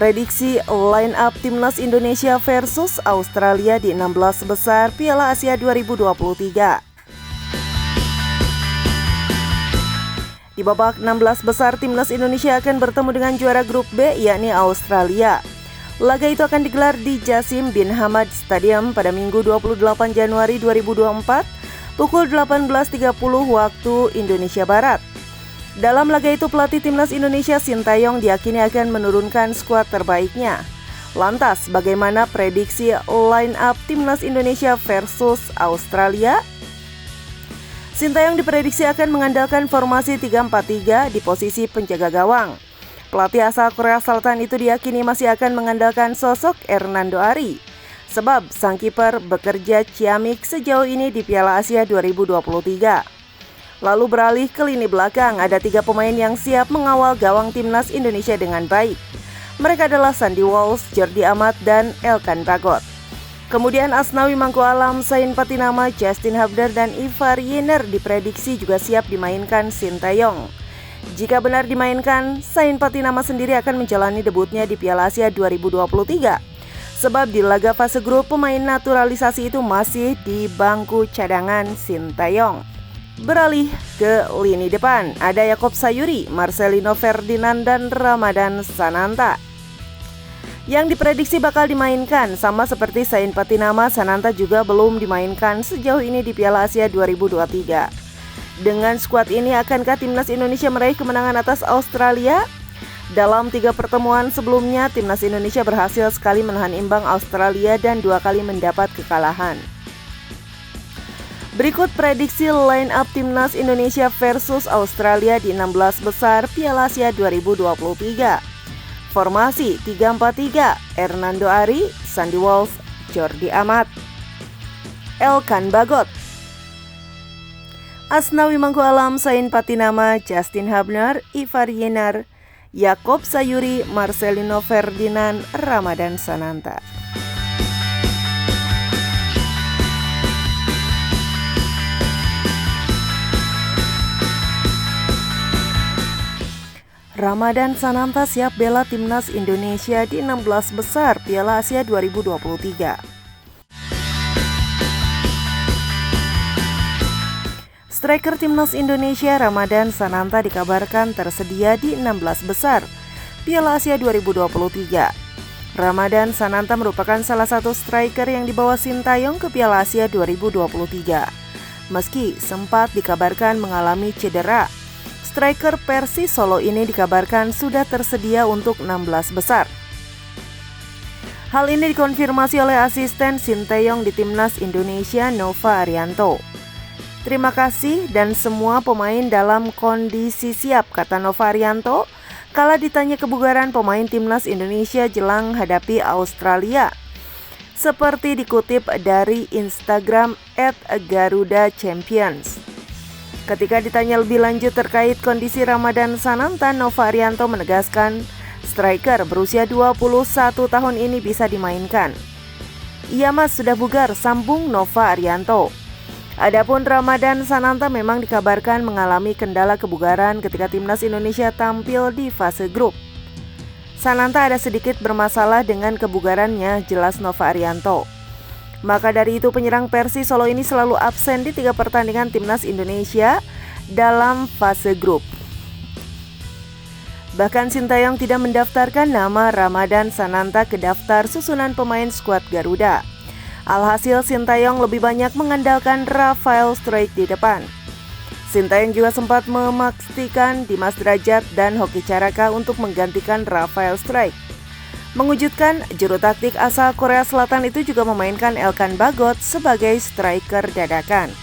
Prediksi line up Timnas Indonesia versus Australia di 16 besar Piala Asia 2023. Di babak 16 besar, Timnas Indonesia akan bertemu dengan juara grup B, yakni Australia. Laga itu akan digelar di Jasim bin Hamad Stadium pada Minggu 28 Januari 2024 pukul 18.30 waktu Indonesia Barat. Dalam laga itu, pelatih Timnas Indonesia Sintayong diyakini akan menurunkan skuad terbaiknya. Lantas, bagaimana prediksi line up Timnas Indonesia versus Australia? Sintayong diprediksi akan mengandalkan formasi 3-4-3 di posisi penjaga gawang. Pelatih asal Korea Selatan itu diyakini masih akan mengandalkan sosok Hernando Ari, sebab sang kiper bekerja ciamik sejauh ini di Piala Asia 2023. Lalu beralih ke lini belakang, ada 3 pemain yang siap mengawal gawang Timnas Indonesia dengan baik. Mereka adalah Sandy Walsh, Jordi Amat, dan Elkan Bagot. Kemudian Asnawi Mangkualam, Zain Patinama, Justin Hubner, dan Ivar Yener diprediksi juga siap dimainkan Sintayong. Jika benar dimainkan, Zain Patinama sendiri akan menjalani debutnya di Piala Asia 2023. Sebab di laga fase grup, pemain naturalisasi itu masih di bangku cadangan Sintayong. Beralih ke lini depan, ada Yakob Sayuri, Marcelino Ferdinand, dan Ramadan Sananta yang diprediksi bakal dimainkan. Sama seperti Zain Patinama, Sananta juga belum dimainkan sejauh ini di Piala Asia 2023. Dengan skuad ini, akankah Timnas Indonesia meraih kemenangan atas Australia? Dalam 3 pertemuan sebelumnya, Timnas Indonesia berhasil sekali menahan imbang Australia dan 2 kali mendapat kekalahan. Berikut prediksi line up Timnas Indonesia versus Australia di 16 besar Piala Asia 2023. Formasi 3-4-3, Hernando Ari, Sandy Walsh, Jordi Amat, Elkan Bagot, Asnawi Mangkualam, Zain Patinama, Justin Hubner, Ivar Yener, Yakob Sayuri, Marcelino Ferdinand, Ramadan Sananta. Ramadan Sananta siap bela Timnas Indonesia di 16 besar Piala Asia 2023. Striker Timnas Indonesia Ramadan Sananta dikabarkan tersedia di 16 besar Piala Asia 2023. Ramadan Sananta merupakan salah satu striker yang dibawa Sintayong ke Piala Asia 2023. Meski sempat dikabarkan mengalami cedera, striker Persis Solo ini dikabarkan sudah tersedia untuk 16 besar. Hal ini dikonfirmasi oleh asisten Sintayong di Timnas Indonesia, Nova Arianto. Terima kasih dan semua pemain dalam kondisi siap, kata Nova Arianto kala ditanya kebugaran pemain Timnas Indonesia jelang hadapi Australia. Seperti dikutip dari Instagram @GarudaChampions. Ketika ditanya lebih lanjut terkait kondisi Ramadan Sananta, Nova Arianto menegaskan striker berusia 21 tahun ini bisa dimainkan. Iya mas, sudah bugar, sambung Nova Arianto. Adapun Ramadan Sananta memang dikabarkan mengalami kendala kebugaran ketika Timnas Indonesia tampil di fase grup. Sananta ada sedikit bermasalah dengan kebugarannya, jelas Nova Arianto. Maka dari itu penyerang Persis Solo ini selalu absen di 3 pertandingan Timnas Indonesia dalam fase grup. Bahkan Sintayong tidak mendaftarkan nama Ramadan Sananta ke daftar susunan pemain skuad Garuda. Alhasil Sintayong lebih banyak mengandalkan Rafael Struijk di depan. Sintayong juga sempat memastikan Dimas Drajat dan Hoki Caraka untuk menggantikan Rafael Struijk. Mengejutkan, juru taktik asal Korea Selatan itu juga memainkan Elkan Bagot sebagai striker dadakan.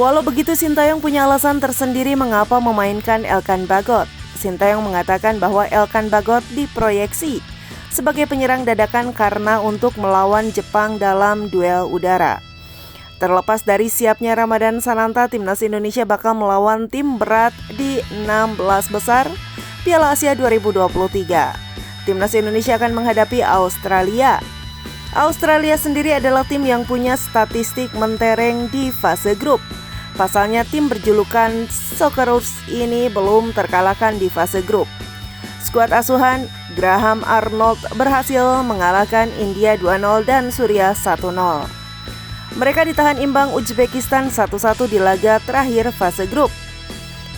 Walau begitu, Sintayong punya alasan tersendiri mengapa memainkan Elkan Bagot. Sintayong mengatakan bahwa Elkan Bagot diproyeksi sebagai penyerang dadakan karena untuk melawan Jepang dalam duel udara. Terlepas dari siapnya Ramadan Sananta, Timnas Indonesia bakal melawan tim berat di 16 besar Piala Asia 2023. Timnas Indonesia akan menghadapi Australia. Australia sendiri adalah tim yang punya statistik mentereng di fase grup. Pasalnya tim berjulukan Socceroos ini belum terkalahkan di fase grup. Skuad asuhan Graham Arnold berhasil mengalahkan India 2-0 dan Suriah 1-0. Mereka ditahan imbang Uzbekistan 1-1 di laga terakhir fase grup.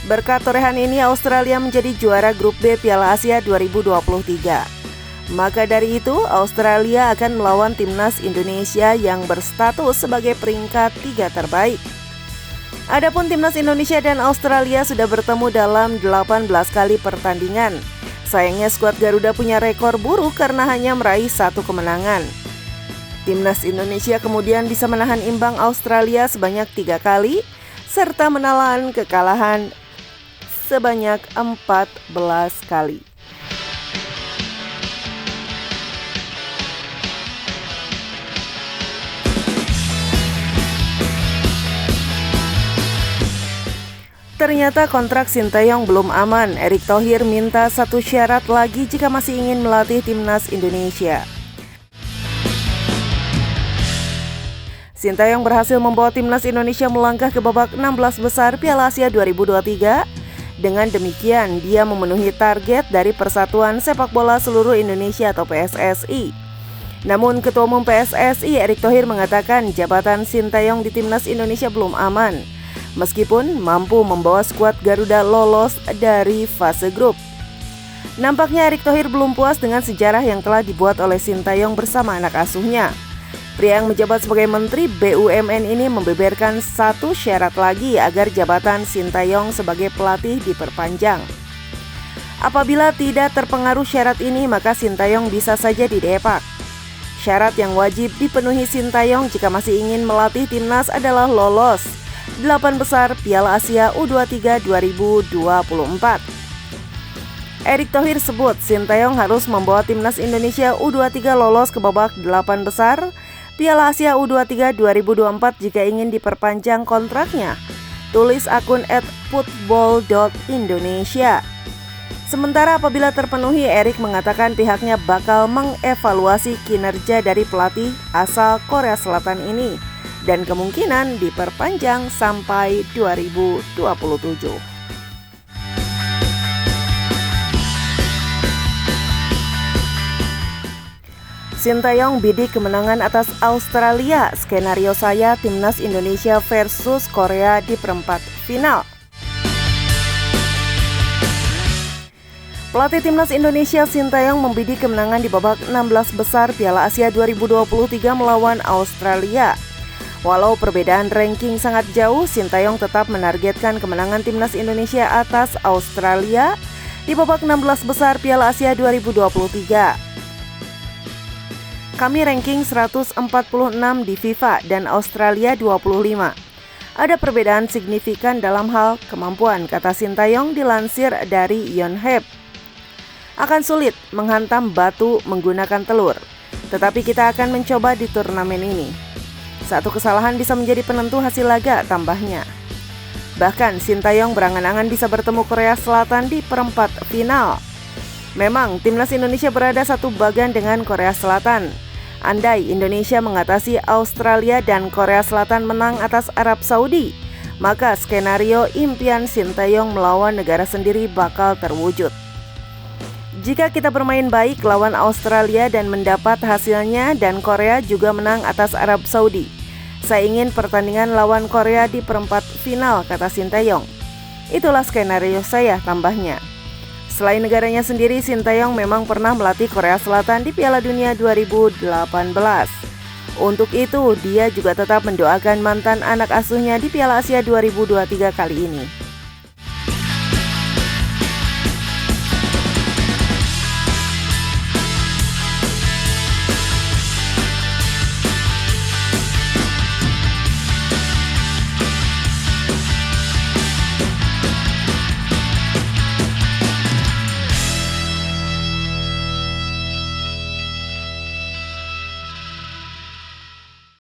Berkat torehan ini, Australia menjadi juara grup B Piala Asia 2023. Maka dari itu, Australia akan melawan timnas Indonesia yang berstatus sebagai peringkat 3 terbaik. Adapun timnas Indonesia dan Australia sudah bertemu dalam 18 kali pertandingan. Sayangnya skuad Garuda punya rekor buruk karena hanya meraih 1 kemenangan. Timnas Indonesia kemudian bisa menahan imbang Australia sebanyak 3 kali, serta menelan kekalahan sebanyak 14 kali. Ternyata kontrak Sintayong belum aman. Erick Thohir minta 1 syarat lagi jika masih ingin melatih timnas Indonesia. Sintayong berhasil membawa timnas Indonesia melangkah ke babak 16 besar Piala Asia 2023. Dengan demikian, dia memenuhi target dari Persatuan Sepak Bola Seluruh Indonesia atau PSSI. Namun Ketua Umum PSSI Erick Thohir mengatakan jabatan Sintayong di timnas Indonesia belum aman, meskipun mampu membawa skuad Garuda lolos dari fase grup. Nampaknya Erick Thohir belum puas dengan sejarah yang telah dibuat oleh Sintayong bersama anak asuhnya. Pria yang menjabat sebagai Menteri BUMN ini membeberkan 1 syarat lagi agar jabatan Sintayong sebagai pelatih diperpanjang. Apabila tidak terpengaruh syarat ini, maka Sintayong bisa saja didepak. Syarat yang wajib dipenuhi Sintayong jika masih ingin melatih timnas adalah lolos 8 besar Piala Asia U23 2024. Erick Thohir sebut Sintayong harus membawa timnas Indonesia U23 lolos ke babak 8 besar Piala Asia U23 2024 jika ingin diperpanjang kontraknya, tulis akun @football.indonesia. Sementara apabila terpenuhi, Erick mengatakan pihaknya bakal mengevaluasi kinerja dari pelatih asal Korea Selatan ini dan kemungkinan diperpanjang sampai 2027. Sintayong bidik kemenangan atas Australia. Skenario saya timnas Indonesia versus Korea di perempat final. Pelatih timnas Indonesia Sintayong membidik kemenangan di babak 16 besar Piala Asia 2023 melawan Australia. Walau perbedaan ranking sangat jauh, Sintayong tetap menargetkan kemenangan timnas Indonesia atas Australia di babak 16 besar Piala Asia 2023. Kami ranking 146 di FIFA dan Australia 25. Ada perbedaan signifikan dalam hal kemampuan, kata Sintayong dilansir dari Yonhap. Akan sulit menghantam batu menggunakan telur, tetapi kita akan mencoba di turnamen ini. 1 kesalahan bisa menjadi penentu hasil laga, tambahnya. Bahkan Sintayong berangan-angan bisa bertemu Korea Selatan di perempat final. Memang timnas Indonesia berada 1 bagan dengan Korea Selatan. Andai Indonesia mengatasi Australia dan Korea Selatan menang atas Arab Saudi, maka skenario impian Sintayong melawan negara sendiri bakal terwujud. Jika kita bermain baik lawan Australia dan mendapat hasilnya dan Korea juga menang atas Arab Saudi, saya ingin pertandingan lawan Korea di perempat final, kata Sintayong. Itulah skenario saya, tambahnya. Selain negaranya sendiri, Sintayong memang pernah melatih Korea Selatan di Piala Dunia 2018. Untuk itu, dia juga tetap mendoakan mantan anak asuhnya di Piala Asia 2023 kali ini.